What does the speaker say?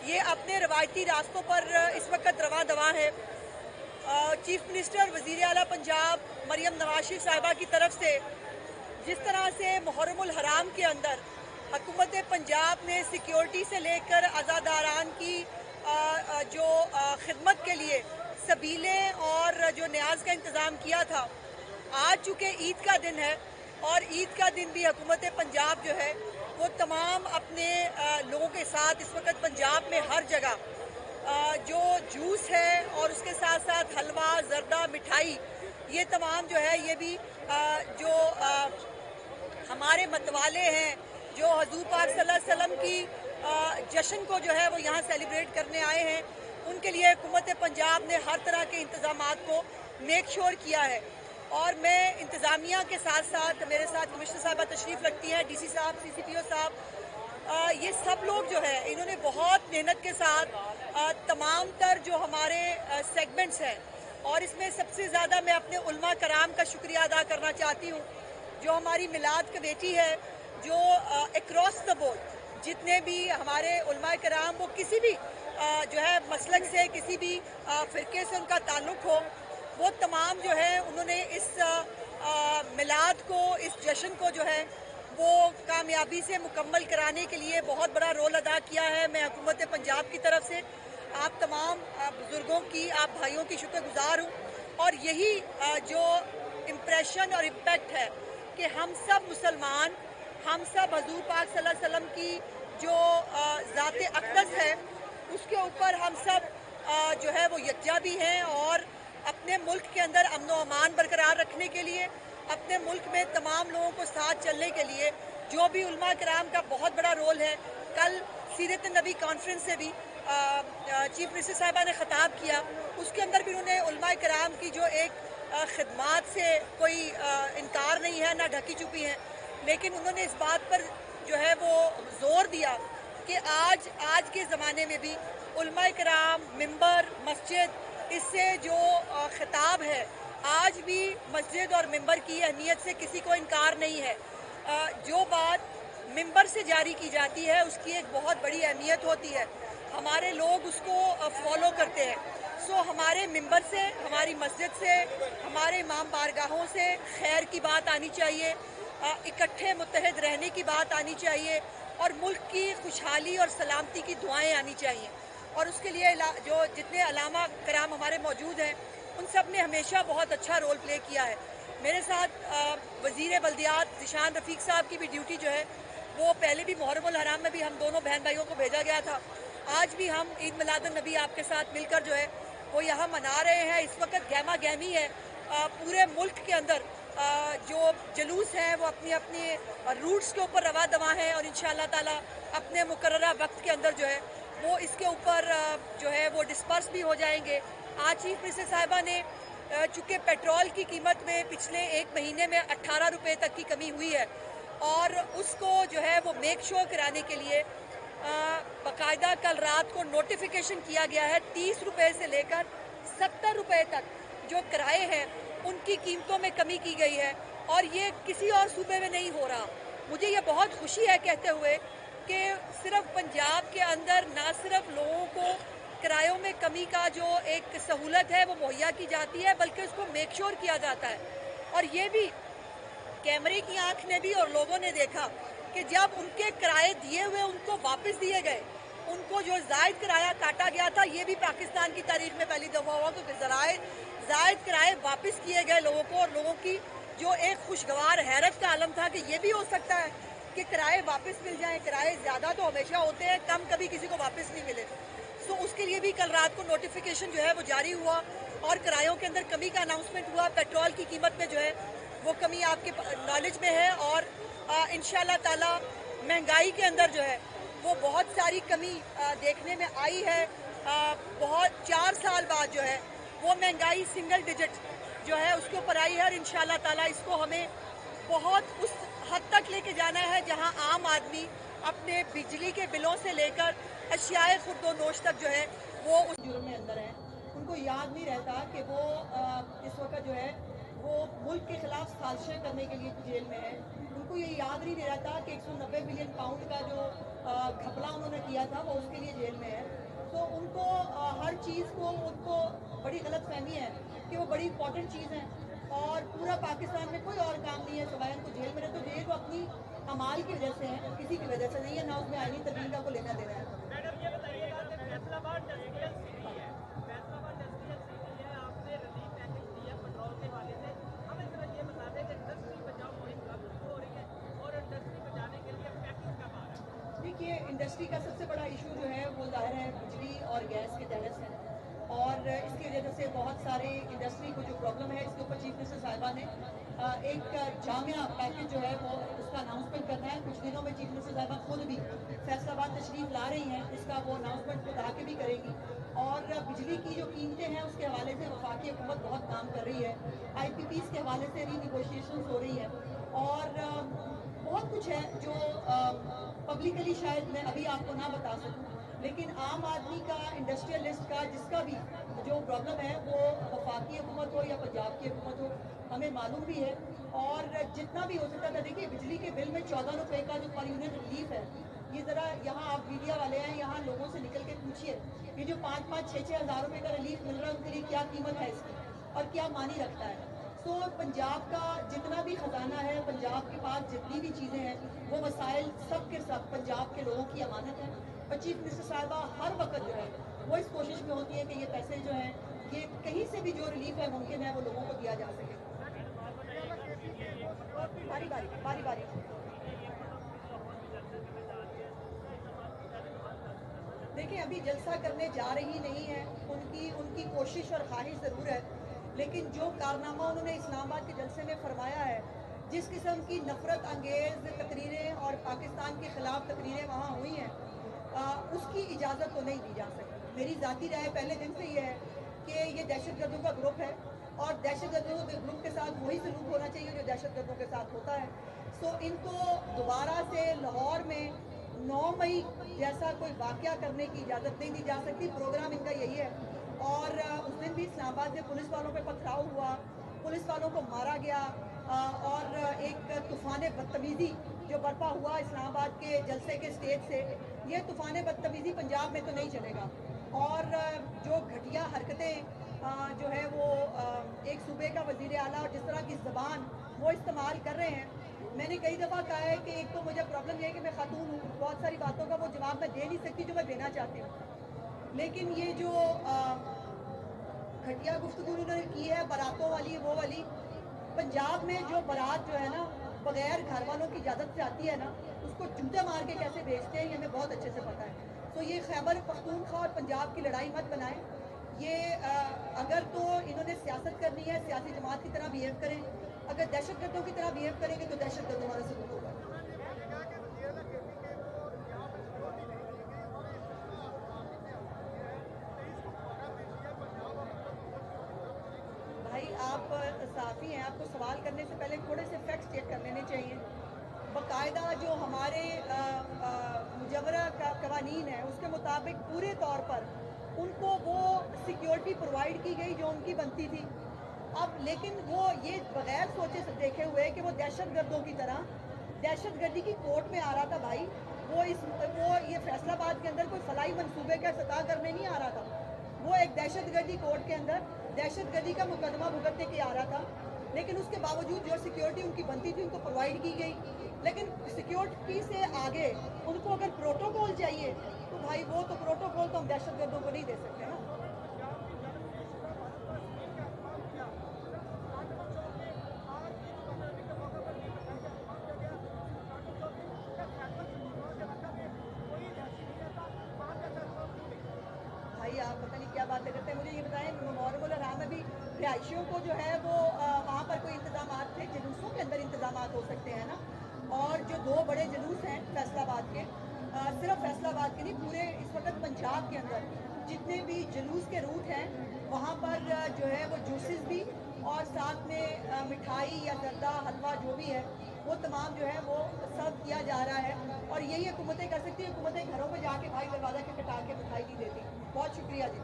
ये अपने रवायती रास्तों पर इस वक्त रवां दवां है। चीफ मिनिस्टर वज़ीर आला पंजाब मरियम नवाज शरीफ साहिबा की तरफ से जिस तरह से मुहर्रमुल हराम के अंदर हुकूमत पंजाब ने सिक्योरिटी से लेकर अज़ादारान की जो खिदमत के लिए सबीलें और जो न्याज का इंतज़ाम किया था, आज चूँकि ईद का दिन है और ईद का दिन भी हुकूमत पंजाब जो है वो तमाम अपने लोगों के साथ इस वक्त पंजाब में हर जगह जो जूस है और उसके साथ साथ हलवा, जर्दा, मिठाई, ये तमाम जो है ये भी जो हमारे मतवाले हैं जो हजूर पाक सल्लल्लाहु अलैहि वसल्लम की जश्न को जो है वो यहाँ सेलिब्रेट करने आए हैं, उनके लिए हुकूमत पंजाब ने हर तरह के इंतज़ामात को मेक श्योर किया है। और मैं इंतज़ामिया के साथ साथ मेरे साथ कमिश्नर साहबा तशरीफ़ रखती हैं, डीसी साहब, CCPO साहब, ये सब लोग जो है इन्होंने बहुत मेहनत के साथ तमाम तर जो हमारे सेगमेंट्स हैं, और इसमें सबसे ज़्यादा मैं अपने उलमा कराम का शुक्रिया अदा करना चाहती हूँ। जो हमारी मिलाद कमेटी है, जो अक्रॉस द बोर्ड जितने भी हमारे उलमा कराम वो किसी भी जो है मसलक से, किसी भी फ़िरके से उनका ताल्लुक़ हो, वो तमाम जो है उन्होंने इस मिलाद को, इस जश्न को जो है वो कामयाबी से मुकम्मल कराने के लिए बहुत बड़ा रोल अदा किया है। मैं हुकूमत पंजाब की तरफ से आप तमाम बुज़ुर्गों की, आप भाइयों की शुक्रगुज़ार हूँ। और यही जो इम्प्रेशन और इम्पैक्ट है कि हम सब मुसलमान, हम सब हजूर पाक सल्लल्लाहु अलैहि वसल्लम की जो ज़ाते अक़दस है उसके ऊपर हम सब जो है वो यकजा भी हैं, और अपने मुल्क के अंदर अमन व अमान बरकरार रखने के लिए, अपने मुल्क में तमाम लोगों को साथ चलने के लिए जो भी उलमा कराम का बहुत बड़ा रोल है। कल सीरत नबी कॉन्फ्रेंस से भी चीफ मिनिस्टर साहिबा ने ख़िताब किया, उसके अंदर भी उन्होंने उलमा कराम की जो एक खिदमात से कोई इनकार नहीं है, ना ढकी छुपी हैं, लेकिन उन्होंने इस बात पर जो है वो ज़ोर दिया कि आज के ज़माने में भी उलमा कराम, मिंबर, मस्जिद, इससे जो खिताब है, आज भी मस्जिद और मिंबर की अहमियत से किसी को इनकार नहीं है। जो बात मिंबर से जारी की जाती है उसकी एक बहुत बड़ी अहमियत होती है, हमारे लोग उसको फॉलो करते हैं। सो हमारे मिंबर से, हमारी मस्जिद से, हमारे इमाम बारगाहों से खैर की बात आनी चाहिए, इकट्ठे मुत्तहद रहने की बात आनी चाहिए, और मुल्क की खुशहाली और सलामती की दुआएं आनी चाहिए। और उसके लिए जो जितने अलामा कराम हमारे मौजूद हैं उन सब ने हमेशा बहुत अच्छा रोल प्ले किया है। मेरे साथ वज़ीर बल्दियात ज़ीशान रफ़ीक साहब की भी ड्यूटी जो है वो पहले भी मुहर्रमुल हराम में भी हम दोनों बहन भाइयों को भेजा गया था, आज भी हम ईद मिलादुन नबी आपके साथ मिलकर जो है वो यहाँ मना रहे हैं। इस वक्त गहमा गहमी है पूरे मुल्क के अंदर, जो जुलूस हैं वो अपनी अपनी रूट्स के ऊपर रवा दवा हैं, और इंशाअल्लाह ताला अपने मुकर्ररा वक्त के अंदर जो है वो इसके ऊपर जो है वो डिस्पर्स भी हो जाएंगे। आज चीफ मिनिस्टर साहिबा ने चूँकि पेट्रोल की कीमत में पिछले एक महीने में 18 रुपये तक की कमी हुई है, और उसको जो है वो मेक श्योर कराने के लिए बाकायदा कल रात को नोटिफिकेशन किया गया है। 30 रुपये से लेकर 70 रुपये तक जो किराए हैं उनकी कीमतों में कमी की गई है, और ये किसी और सूबे में नहीं हो रहा। मुझे ये बहुत खुशी है कहते हुए कि सिर्फ पंजाब के अंदर ना सिर्फ लोगों को किरायों में कमी का जो एक सहूलत है वो मुहैया की जाती है, बल्कि उसको मेक श्योर किया जाता है। और ये भी कैमरे की आंख ने भी और लोगों ने देखा कि जब उनके किराए दिए हुए उनको वापस दिए गए, उनको जो जायद किराया काटा गया था, ये भी पाकिस्तान की तारीख में पहली दफ़ा हुआ क्योंकि जायद किराए वापस किए गए लोगों को, और लोगों की जो एक खुशगवार हैरत का आलम था कि ये भी हो सकता है कि किराए वापस मिल जाएं। किराए ज़्यादा तो हमेशा होते हैं, कम कभी किसी को वापस नहीं मिले। सो उसके लिए भी कल रात को नोटिफिकेशन जो है वो जारी हुआ, और किरायों के अंदर कमी का अनाउंसमेंट हुआ। पेट्रोल की कीमत में जो है वो कमी आपके नॉलेज में है, और इंशाअल्लाह ताला महंगाई के अंदर जो है वो बहुत सारी कमी देखने में आई है। बहुत 4 साल बाद जो है वो महंगाई सिंगल डिजिट जो है उसके ऊपर आई है, और इंशाअल्लाह ताला इसको हमें बहुत उस हद तक लेके जाना है जहां आम आदमी अपने बिजली के बिलों से लेकर अशियाए खुर्दो नोश तक जो है वो उस जुर्म में अंदर है। उनको याद नहीं रहता कि वो इस वक्त जो है वो मुल्क के खिलाफ साजिशें करने के लिए जेल में है। उनको ये याद नहीं रहता कि 190 बिलियन पाउंड का जो घपला उन्होंने किया था, वो उसके लिए जेल में है। तो उनको हर चीज़ को उनको बड़ी गलत फहमी है कि वो बड़ी इंपॉर्टेंट चीज़ है, और पूरा पाकिस्तान में कोई और काम नहीं है सिवाय उनको जेल में रहे। तो जेल को अपनी अमाल की वजह से है, किसी की वजह से नहीं है, ना उसमें आईनी तरमीम का को लेना देना है। मैडम ये बताइएगा कि फैसलाबाद इंडस्ट्रियल सिटी है, फैसलाबाद इंडस्ट्रियल सिटी है, आपने रिलीफ पैकेज दिया पेट्रोल के हवाले से। हमें जरा ये बता दें कि इंडस्ट्री बचाओ मुहिम कब शुरू हो रही है और इंडस्ट्री बचाने के लिए पैकेज कब आ रहा है? देखिए, इंडस्ट्री का सबसे बड़ा इशू जो है वो ज़ाहिर है बिजली और गैस के टेरिफ्स हैं, और इसकी वजह से बहुत सारे इंडस्ट्री को जो प्रॉब्लम है, इसके ऊपर चीफ मिनिस्टर साहिबा ने एक जामिया पैकेज जो है वो उसका अनाउंसमेंट करना है। कुछ दिनों में चीफ मिनिस्टर साहिबा खुद भी फैसलाबाद तशरीफ ला रही हैं, इसका वो अनाउंसमेंट खुद आके भी करेंगी। और बिजली की जो कीमतें हैं उसके हवाले से वफाकी हुकूमत बहुत काम कर रही है, IPPs के हवाले से रीनिगोशिएशन हो रही है, और बहुत कुछ है जो पब्लिकली शायद मैं अभी आपको ना बता सकूं, लेकिन आम आदमी का, इंडस्ट्रियलिस्ट का, जिसका भी जो प्रॉब्लम है वो वफाकी हुकूमत हो या पंजाब की हुकूमत हो, हमें मालूम भी है। और जितना भी हो सकता था, देखिए बिजली के बिल में 14 रुपये का जो पर यूनिट रिलीफ है, ये ज़रा यहाँ आप मीडिया वाले हैं, यहाँ लोगों से निकल के पूछिए, ये जो 5-5, 6-6 हज़ार रुपये का रिलीफ मिल रहा है, उनके लिए क्या कीमत है इसकी और क्या मानी रखता है। तो पंजाब का जितना भी ख़जाना है, पंजाब के पास जितनी भी चीज़ें हैं, वो वसाइल सब के सब पंजाब के लोगों की अमानत है। और चीफ मिनिस्टर साहिबा हर वक्त जो है वो इस कोशिश में होती है कि ये पैसे जो हैं, ये कहीं से भी जो रिलीफ है मुमकिन है वो लोगों को दिया जा सके। बारी बारी बारी बारी देखिए, अभी जलसा करने जा रही नहीं है, उनकी उनकी कोशिश और ख्वाहिश ज़रूर है, लेकिन जो कारनामा उन्होंने इस्लामाबाद के जलसे में फरमाया है, जिस किस्म की नफरत अंगेज़ तकरीरें और पाकिस्तान के ख़िलाफ़ तकरीरें वहाँ हुई हैं, उसकी इजाज़त तो नहीं दी जा सकती। मेरी ज़ाती राय पहले दिन से ये है कि ये दहशतगर्दों का ग्रुप है, और दहशतगर्दों के ग्रुप के साथ वही सलूक होना चाहिए जो दहशतगर्दों के साथ होता है। सो इनको दोबारा से लाहौर में 9 मई जैसा कोई वाक़या करने की इजाज़त नहीं दी जा सकती। प्रोग्राम इनका यही है। और उस दिन भी इस्लामाबाद में पुलिस वालों पे पथराव हुआ, पुलिस वालों को मारा गया, और एक तूफ़ान बदतमीज़ी जो बर्पा हुआ इस्लामाबाद के जलसे के स्टेज से, ये तूफ़ान बदतमीज़ी पंजाब में तो नहीं चलेगा। और जो घटिया हरकतें जो है वो एक सूबे का वज़ीर आला और जिस तरह की ज़बान वो इस्तेमाल कर रहे हैं, मैंने कई दफ़ा कहा है कि एक तो मुझे प्रॉब्लम ये है कि मैं खातून हूँ, बहुत सारी बातों का वो जवाब मैं दे नहीं सकती जो मैं देना चाहती हूँ, लेकिन ये जो घटिया गुफ्तगू उन्होंने की है बारातों वाली, वो वाली, पंजाब में जो बारात जो है ना बगैर घर वालों की इजाज़त से आती है ना, उसको जूते मार के कैसे भेजते हैं ये हमें बहुत अच्छे से पता है। तो ये खैबर पख्तूनख्वा और पंजाब की लड़ाई मत बनाएं। ये अगर तो इन्होंने सियासत करनी है, सियासी जमात की तरह बिहेव करें, अगर दहशतगर्दों की तरह बिहेव करेंगे तो दहशतगर्दों वाला सबूत होगा। भाई आप साफ़ी हैं, आपको सवाल करने से पहले थोड़े से फैक्ट्स चेक कर लेने चाहिए। बाकायदा जो हमारे मुजवरा का कवानीन है उसके मुताबिक पूरे तौर पर उनको वो सिक्योरिटी प्रोवाइड की गई जो उनकी बनती थी। अब लेकिन वो ये बगैर सोचे से देखे हुए कि वो दहशतगर्दों की तरह दहशतगर्दी की कोर्ट में आ रहा था भाई, वो ये फैसलाबाद के अंदर कोई फलाई मंसूबे का सतह करने नहीं आ रहा था, वो एक दहशतगर्दी कोर्ट के अंदर दहशतगर्दी का मुकदमा भुगतने के आ रहा था। लेकिन उसके बावजूद जो सिक्योरिटी उनकी बनती थी उनको प्रोवाइड की गई, लेकिन सिक्योरिटी से आगे उनको अगर प्रोटोकॉल चाहिए तो भाई वो तो प्रोटोकॉल तो हम दहशतगर्दों को नहीं दे सकते ना। भाई आप पता नहीं क्या बातें करते हैं, मुझे ये बताएं मुहर्रमुल हराम में भी रिहायशियों को जो है वो वहाँ पर कोई इंतजाम थे, जुलूसों के अंदर इंतजाम हो सकते हैं ना, और जो 2 बड़े जुलूस हैं फैसलाबाद के, सिर्फ फैसलाबाद के नहीं पूरे इस वक्त पंजाब के अंदर जितने भी जुलूस के रूट हैं वहाँ पर जो है वो जूसेस भी और साथ में मिठाई या जर्दा हलवा जो भी है वो तमाम जो है वो सर्व किया जा रहा है। और यही हुकूमतें कर सकती है, हुकूमतें घरों में जाके भाई दरवाज़ा के कटा के मिठाई नहीं देती। बहुत शुक्रिया जी।